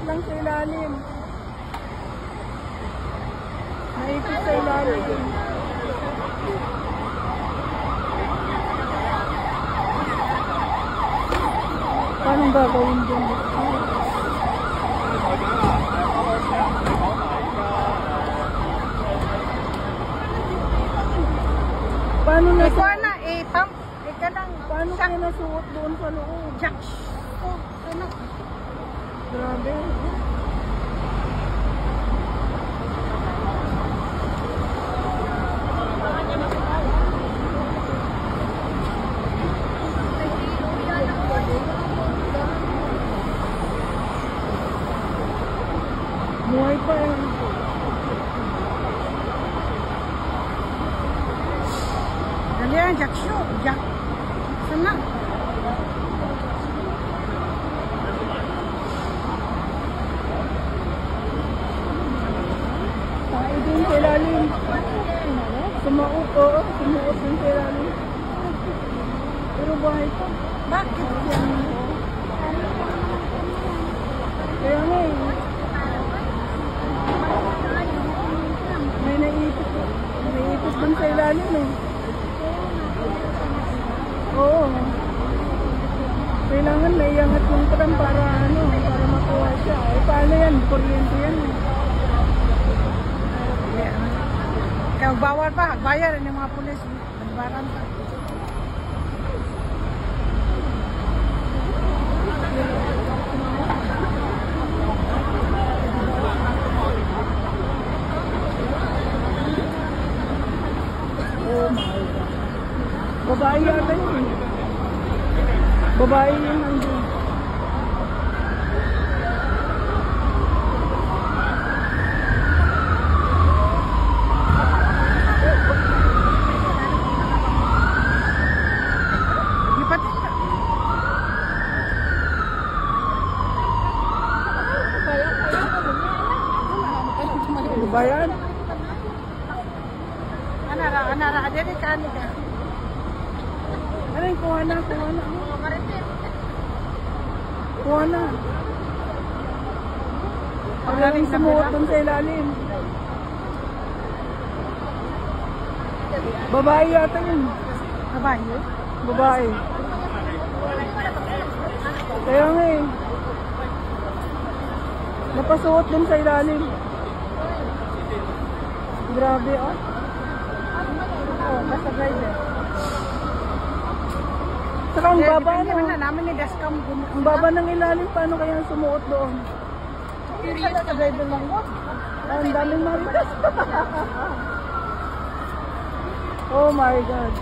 lang sa ilalim. Naipit sa ilalim. Paano gagawin dyan? Paano na ikaw na, pump. Ika lang. Paano kayo nasuot doon sa loob? Jack. Oh, ano? Grabe. Buhay pa eh. Dali yan, Jack show. Jack. Sana. Tayo din sa ilalim. Sumaot, oo. Sumuot din sa ilalim. Pero buhay pa. Bakit? Kaya nga eh. May naipit. Naipit dun sa ilalim eh. Oo. Kailangan naiangat yung tram para ano, para makuha siya. Eh paano yan? Kuryente yan eh. Kaya bawal pa, bayar yung mga pulis. Nagbaran pa. Oh my God. Babae yata yun. Babae yun nandun. Ano ba yan? Anara, dede ka. Ano yung kuha na? Kuha na. Kuha na. Ang laling sumuot dun sa ilalim. Babae yata yun. Babae yun? Babae. Kaya nga eh. Napasuot dun sa ilalim. Grabe ah. Oh, nasa driver. Saka ang baba na. Ang baba ng ilalim, paano kaya sumuot doon? Sa driver lang mo. Ang daming maritas. Oh my God.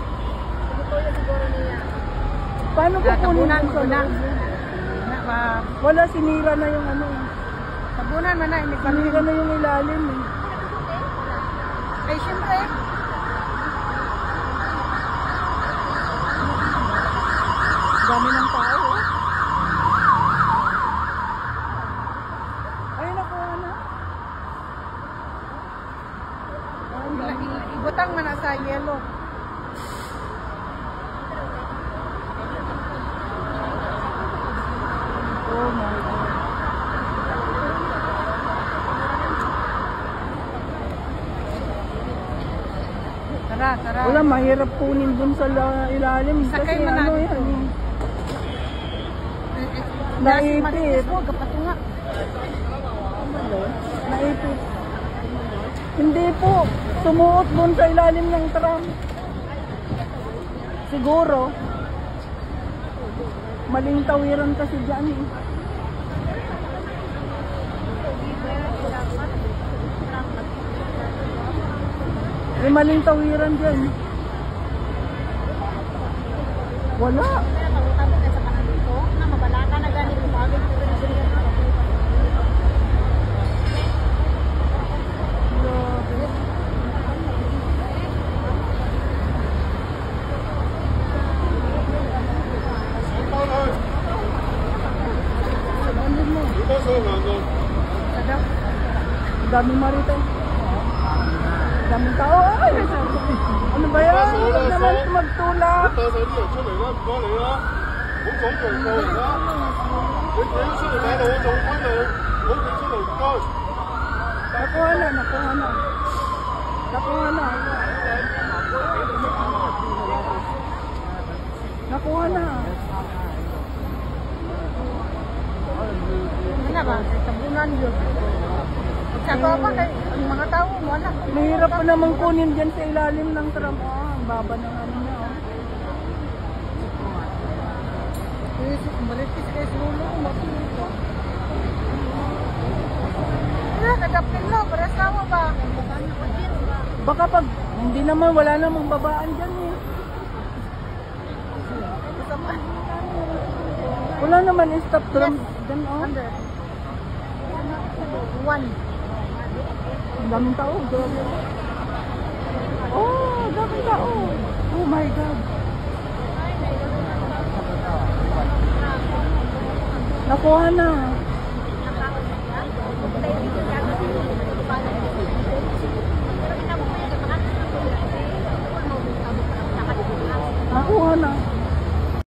Paano kukunin yung sa loob? Wala, sinira na yung ano. Tabunan mo na. Sinira na yung ilalim eh. Ay, siyempre. Dami ng tao. Ay, nakuha na. Ibutang mo na sa yellow. Oh my God. Tara. Wala, mahirap kunin dun sa ilalim. Sakay Kasi mo na ano dito. yan. Naipit. Naipit. Hindi po. Sumuot dun sa ilalim ng tram. Siguro. Maling tawiran kasi dyan eh. May maling tawiran dyan. Wala. Daming marito. Daming tao. Ay, ano ba yan? Huwag naman magtulak. Nakuha na, nakuha na. Nakuha na. Nakuha na. Ano ba? Tabunan yun. Sabi pa kay ang mga tao, wala. Mahirap pa naman kunin dyan sa ilalim ng tram. Ang baba ng ano niya. Balik kasi kayo sa ulo, matuloy. Nagapin mo, para sama ba? Baka pag hindi naman, wala namang babaan dyan eh. Wala naman yung stop tram dyan oh. Under. One. Ang daming tao. Grabe. Oh, daming tao. Oh my God. Nakuha na. Nakuha na.